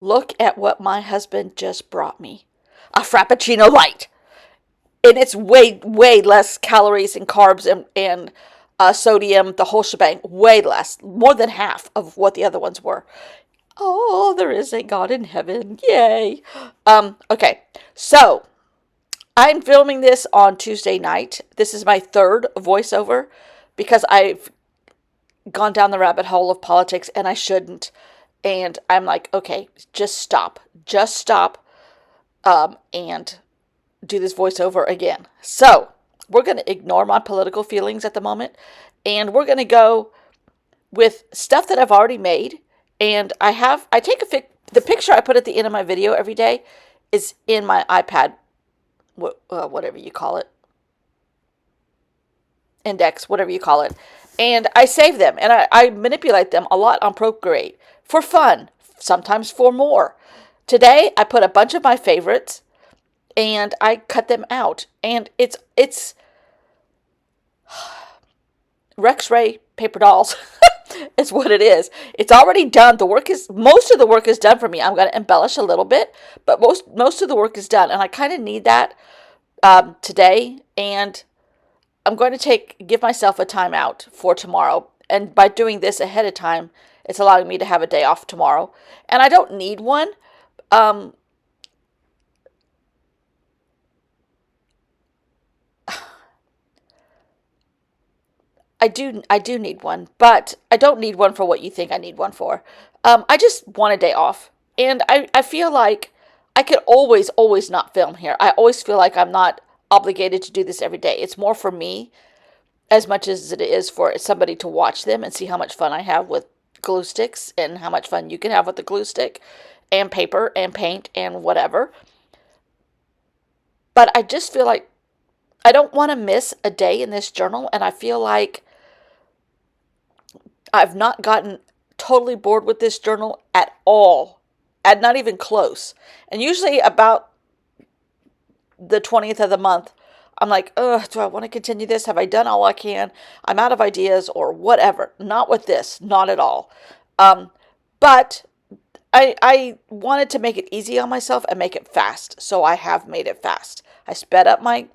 Look at what my husband just brought me. A Frappuccino Light. And it's way, way less calories and carbs and sodium, the whole shebang. Way less. More than half of what the other ones were. Oh, there is a God in heaven. Yay. Okay. So, I'm filming this on Tuesday night. This is my third voiceover because I've gone down the rabbit hole of politics and I shouldn't. And I'm like, okay, just stop. Just stop. And do this voiceover again. So, we're going to ignore my political feelings at the moment. And we're going to go with stuff that I've already made. And I take the picture I put at the end of my video every day is in my iPad, whatever you call it, index, whatever you call it. And I save them and I manipulate them a lot on Procreate for fun, sometimes for more. Today, I put a bunch of my favorites and I cut them out. And it's Rex Ray paper dolls. Is what it is. It's already done. Most of the work is done for me. I'm going to embellish a little bit, but most of the work is done. And I kind of need that today. And I'm going to give myself a timeout for tomorrow. And by doing this ahead of time, it's allowing me to have a day off tomorrow. And I don't need one. I do need one, but I don't need one for what you think I need one for. I just want a day off. And I feel like I could always not film here. I always feel like I'm not obligated to do this every day. It's more for me as much as it is for somebody to watch them and see how much fun I have with glue sticks and how much fun you can have with the glue stick and paper and paint and whatever. But I just feel like I don't want to miss a day in this journal, and I feel like I've not gotten totally bored with this journal at all, and not even close. And usually about the 20th of the month, I'm like, ugh, do I want to continue this? Have I done all I can? I'm out of ideas or whatever. Not with this, not at all. But I wanted to make it easy on myself and make it fast, so I have made it fast. I sped up my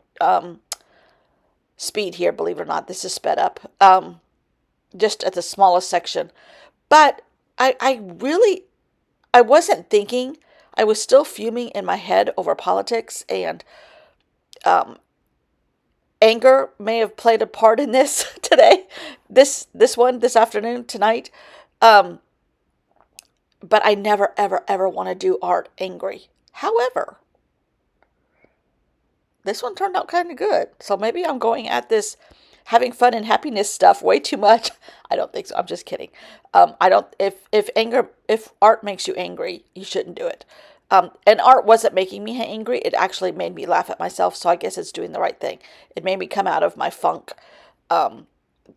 speed here, believe it or not. This is sped up. Just at the smallest section. But I wasn't thinking. I was still fuming in my head over politics, and anger may have played a part in this today, this afternoon, tonight. But I never, ever, ever want to do art angry. However, this one turned out kind of good. So maybe I'm going at this having fun and happiness stuff way too much. I don't think so. I'm just kidding. I don't. If art makes you angry, you shouldn't do it. And art wasn't making me angry. It actually made me laugh at myself. So I guess it's doing the right thing. It made me come out of my funk that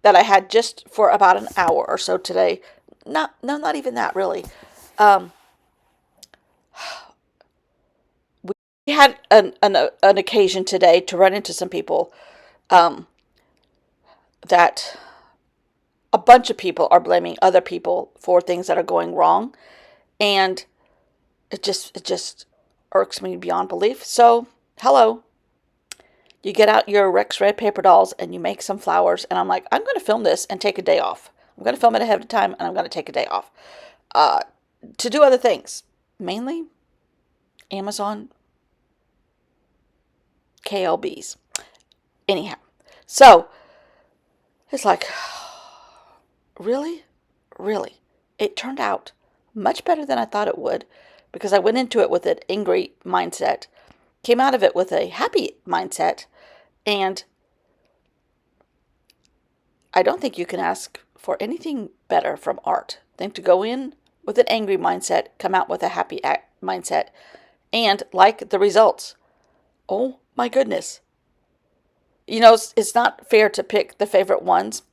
I had just for about an hour or so today. Not even that really. We had an occasion today to run into some people that a bunch of people are blaming other people for things that are going wrong, and it just irks me beyond belief. So, hello. You get out your Rex Red paper dolls and you make some flowers, and I'm like, I'm going to film this and take a day off. I'm going to film it ahead of time, and I'm going to take a day off to do other things, mainly Amazon KLBs. Anyhow, so it's like, really? Really? It turned out much better than I thought it would, because I went into it with an angry mindset, came out of it with a happy mindset, and I don't think you can ask for anything better from art than to go in with an angry mindset, come out with a happy mindset, and like the results. Oh my goodness. You know, it's not fair to pick the favorite ones,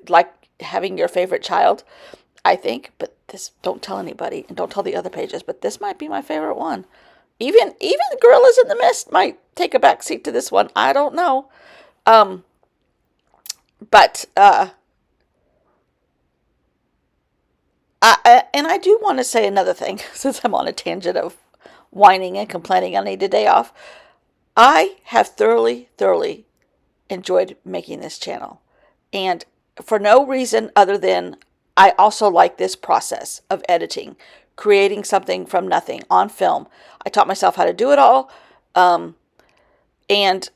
like having your favorite child, I think, but this, don't tell anybody and don't tell the other pages, but this might be my favorite one. Even Gorillas in the Mist might take a back seat to this one. I don't know. But And I do want to say another thing, since I'm on a tangent of whining and complaining I need a day off. I have thoroughly enjoyed making this channel. And for no reason other than I also like this process of editing, creating something from nothing on film. I taught myself how to do it all. And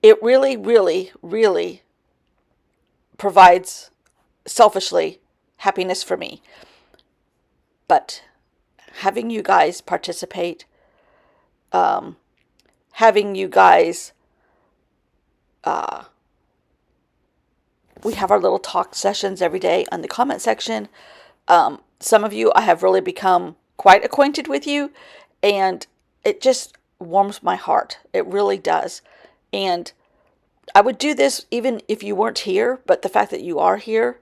it really provides, selfishly, happiness for me. But having you guys participate, having you guys, we have our little talk sessions every day on the comment section. Some of you, I have really become quite acquainted with you, and it just warms my heart. It really does. And I would do this even if you weren't here, but the fact that you are here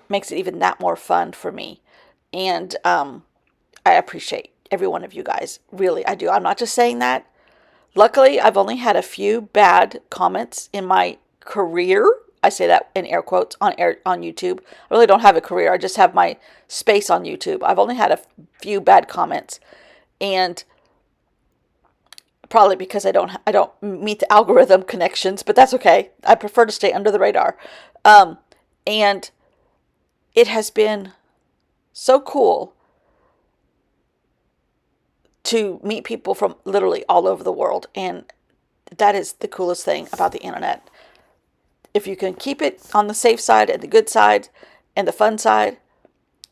makes it even that more fun for me. And I appreciate every one of you guys. Really, I do. I'm not just saying that. Luckily, I've only had a few bad comments in my career. I say that in air quotes on YouTube. I really don't have a career. I just have my space on YouTube. I've only had a few bad comments, and probably because I don't meet the algorithm connections, but that's okay. I prefer to stay under the radar. And it has been so cool to meet people from literally all over the world, and that is the coolest thing about the internet. If you can keep it on the safe side and the good side and the fun side,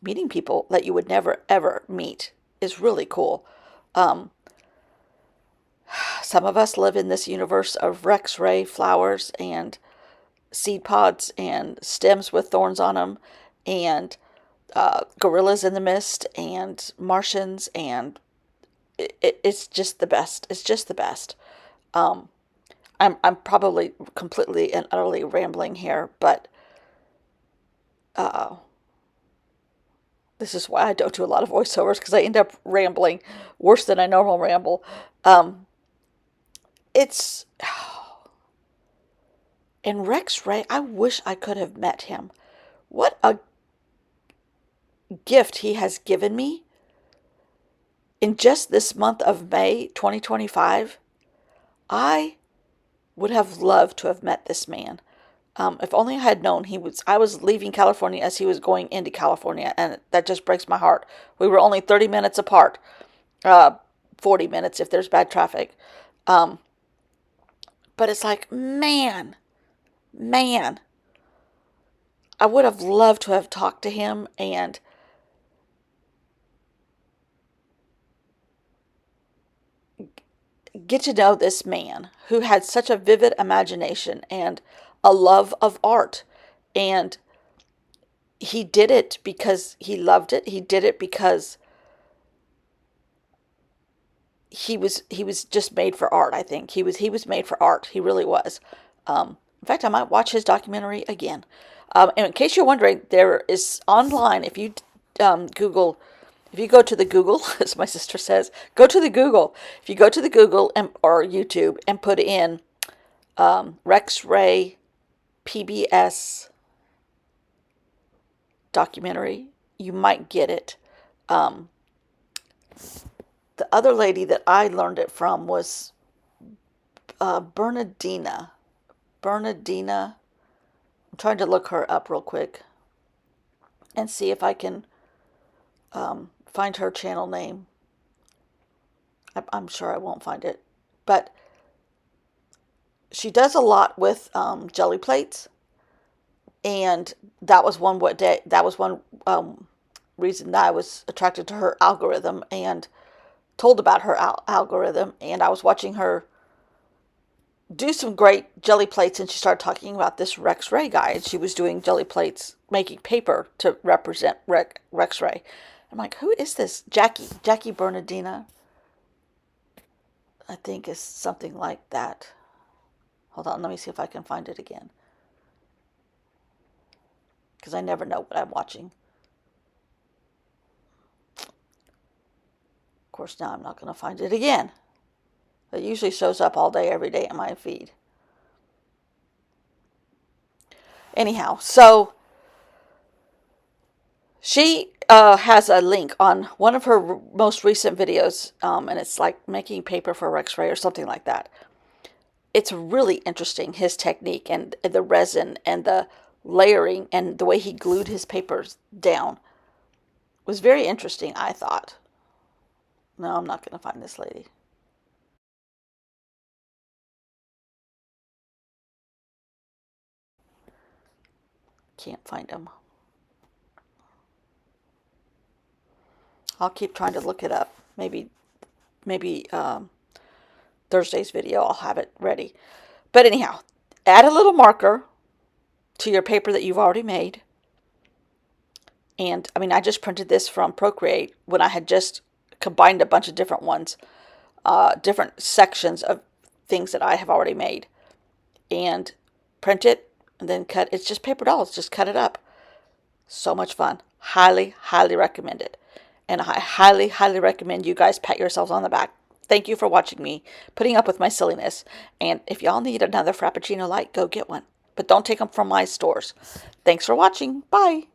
meeting people that you would never ever meet is really cool. Some of us live in this universe of Rex Ray flowers and seed pods and stems with thorns on them, and gorillas in the mist and Martians, and it's just the best. It's just the best. I'm probably completely and utterly rambling here, but this is why I don't do a lot of voiceovers, because I end up rambling worse than I normal ramble. It's and Rex Ray, I wish I could have met him. What a gift he has given me in just this month of May 2025. I would have loved to have met this man. If only I had known I was leaving California as he was going into California, and that just breaks my heart. We were only 30 minutes apart, 40 minutes if there's bad traffic. But it's like, man, I would have loved to have talked to him and get to know this man who had such a vivid imagination and a love of art. And he did it because he loved it. He did it because he was just made for art. I think he was made for art. He really was. In fact, I might watch his documentary again. And in case you're wondering, there is online, if you Google, if you go to the Google, as my sister says, go to the Google. If you go to the Google or YouTube and put in Rex Ray PBS documentary, you might get it. The other lady that I learned it from was Bernardina. Bernardina. I'm trying to look her up real quick and see if I can find her channel name. I'm sure I won't find it. But she does a lot with jelly plates. And that was one reason that I was attracted to her algorithm and told about her algorithm. And I was watching her do some great jelly plates, and she started talking about this Rex Ray guy, and she was doing jelly plates, making paper to represent Rex Ray. I'm like, who is this? Jackie Bernardina, I think is something like that. Hold on, let me see if I can find it again, because I never know what I'm watching. Of course, now I'm not going to find it again. It usually shows up all day, every day in my feed. Anyhow, so she has a link on one of her most recent videos, and it's like making paper for X-ray or something like that. It's really interesting, his technique and the resin and the layering and the way he glued his papers down was very interesting, I thought. No, I'm not going to find this lady. Can't find him. I'll keep trying to look it up. Maybe Thursday's video I'll have it ready. But anyhow, add a little marker to your paper that you've already made. And I mean, I just printed this from Procreate when I had just combined a bunch of different ones, different sections of things that I have already made. And print it and then cut. It's just paper dolls. Just cut it up. So much fun. Highly, highly recommend it. And I highly, highly recommend you guys pat yourselves on the back. Thank you for watching me, putting up with my silliness. And if y'all need another Frappuccino Light, go get one. But don't take them from my stores. Thanks for watching. Bye.